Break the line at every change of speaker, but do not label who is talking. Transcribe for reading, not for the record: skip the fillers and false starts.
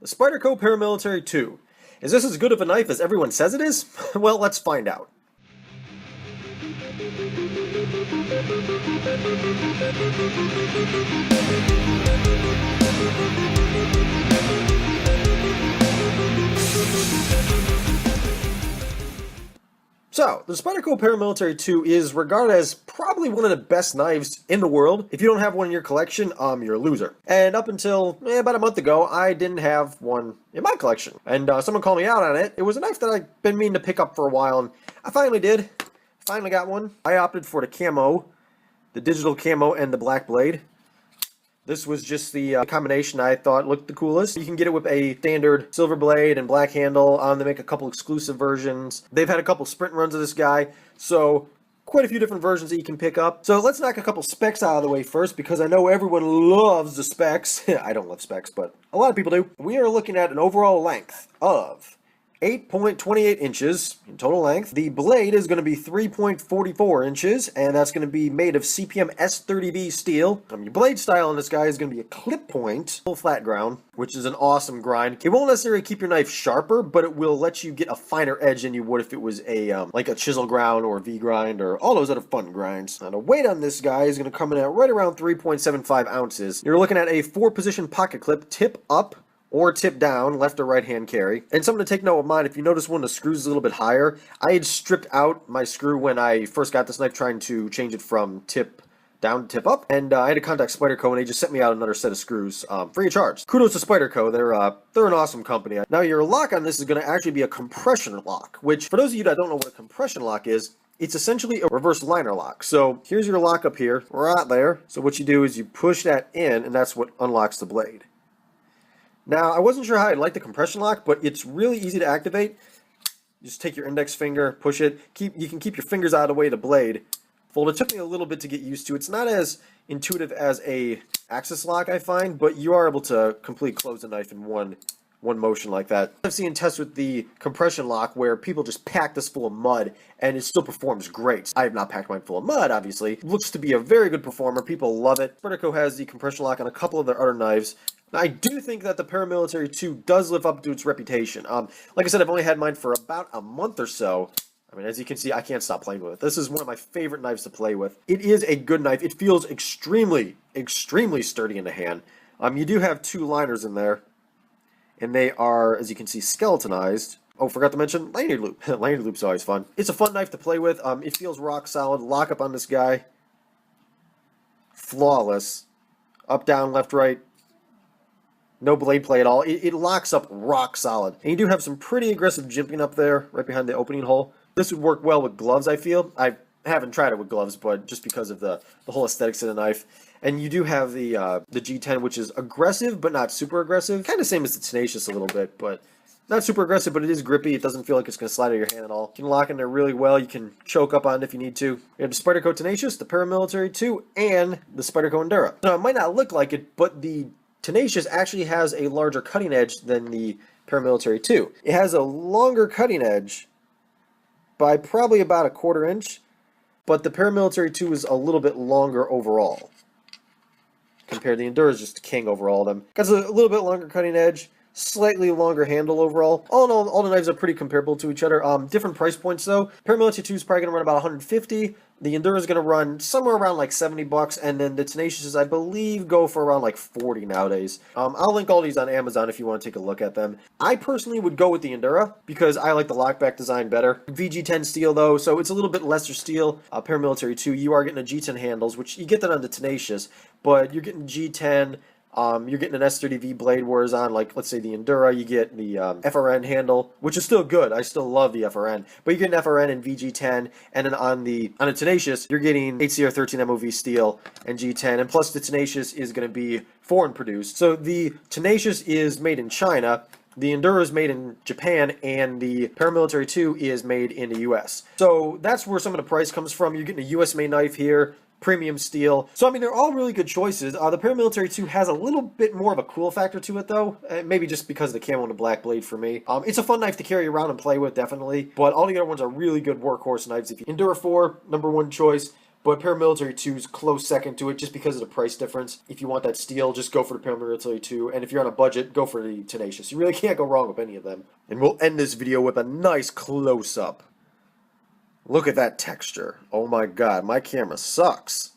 The Spyderco Paramilitary 2. Is this as good of a knife as everyone says it is? Well, let's find out. So, the Spyderco Paramilitary 2 is regarded as probably one of the best knives in the world. If you don't have one in your collection, you're a loser. And up until about a month ago, I didn't have one in my collection. And someone called me out on it. It was a knife that I've been meaning to pick up for a while, and I finally did. Finally got one. I opted for the camo, the digital camo, and the black blade. This was just the combination I thought looked the coolest. You can get it with a standard silver blade and black handle. They make a couple exclusive versions. They've had a couple sprint runs of this guy, so quite a few different versions that you can pick up. So let's knock a couple specs out of the way first, because I know everyone loves the specs. I don't love specs, but a lot of people do. We are looking at an overall length of 8.28 inches in total length. The blade is going to be 3.44 inches, and that's going to be made of CPM S30V steel. Your blade style on this guy is going to be a clip point, full flat ground, which is an awesome grind. It won't necessarily keep your knife sharper, but it will let you get a finer edge than you would if it was a like a chisel ground or a V grind or all those other fun grinds. Now, the weight on this guy is going to come in at right around 3.75 ounces. You're looking at a 4-position pocket clip, tip up or tip down, left or right hand carry. And something to take note of mine, if you notice one of the screws is a little bit higher, I had stripped out my screw when I first got this knife trying to change it from tip down to tip up, and I had to contact Spyderco, and they just sent me out another set of screws free of charge. Kudos to Spyderco, they're an awesome company. Now, your lock on this is going to actually be a compression lock, which, for those of you that don't know what a compression lock is, it's essentially a reverse liner lock. So here's your lock up here, right there. So what you do is you push that in, and that's what unlocks the blade. Now, I wasn't sure how I'd like the compression lock, but it's really easy to activate. You just take your index finger, push it. You can keep your fingers out of the way of the blade. Fold. It took me a little bit to get used to. It's not as intuitive as a axis lock, I find, but you are able to completely close the knife in one motion like that. I've seen tests with the compression lock where people just pack this full of mud and it still performs great. I have not packed mine full of mud, obviously. It looks to be a very good performer. People love it. Spyderco has the compression lock on a couple of their other knives. Now, I do think that the Paramilitary 2 does live up to its reputation. Like I said, I've only had mine for about a month or so. I mean, as you can see, I can't stop playing with it. This is one of my favorite knives to play with. It is a good knife. It feels extremely, extremely sturdy in the hand. You do have 2 liners in there, and they are, as you can see, skeletonized. Oh, forgot to mention lanyard loop. Lanyard loop's always fun. It's a fun knife to play with. It feels rock solid. Lock up on this guy. Flawless. Up, down, left, right. No blade play at all. It locks up rock solid. And you do have some pretty aggressive jimping up there, right behind the opening hole. This would work well with gloves, I feel. I haven't tried it with gloves, but just because of the whole aesthetics of the knife. And you do have the G10, which is aggressive, but not super aggressive. Kind of same as the Tenacious a little bit, but not super aggressive, but it is grippy. It doesn't feel like it's going to slide out of your hand at all. You can lock in there really well. You can choke up on it if you need to. You have the Spyderco Tenacious, the Paramilitary 2, and the Spyderco Endura. Now, it might not look like it, but the Tenacious actually has a larger cutting edge than the Paramilitary 2. It has a longer cutting edge by probably about a 1/4 inch, but the Paramilitary 2 is a little bit longer overall. Compared to the Endura is just king overall. Them got a little bit longer cutting edge, slightly longer handle overall. All in all the knives are pretty comparable to each other. Different price points though. Paramilitary 2 is probably going to run about 150. The Endura is going to run somewhere around like $70, and then the Tenacious, I believe, go for around like 40 nowadays. I'll link all these on Amazon if you want to take a look at them. I personally would go with the Endura because I like the lockback design better. VG10 steel though, so it's a little bit lesser steel. Paramilitary 2, you are getting a G10 handles, which you get that on the Tenacious, but you're getting G10. You're getting an S30V blade, whereas on, like, let's say the Endura, you get the FRN handle, which is still good. I still love the FRN. But you get an FRN and VG10, and then on the Tenacious, you're getting HCR13 MOV steel and G10, and plus the Tenacious is going to be foreign produced. So the Tenacious is made in China, the Endura is made in Japan, and the Paramilitary 2 is made in the US. So that's where some of the price comes from. You're getting a US made knife here, premium steel. So, I mean, they're all really good choices. The Paramilitary 2 has a little bit more of a cool factor to it, though. Maybe just because of the camo and the black blade for me. It's a fun knife to carry around and play with, definitely. But all the other ones are really good workhorse knives. If you Endura 4, #1 choice. but Paramilitary 2 is close second to it just because of the price difference. If you want that steel, just go for the Paramilitary 2, and if you're on a budget, go for the Tenacious. You really can't go wrong with any of them. And we'll end this video with a nice close-up. Look at that texture. Oh my god, my camera sucks.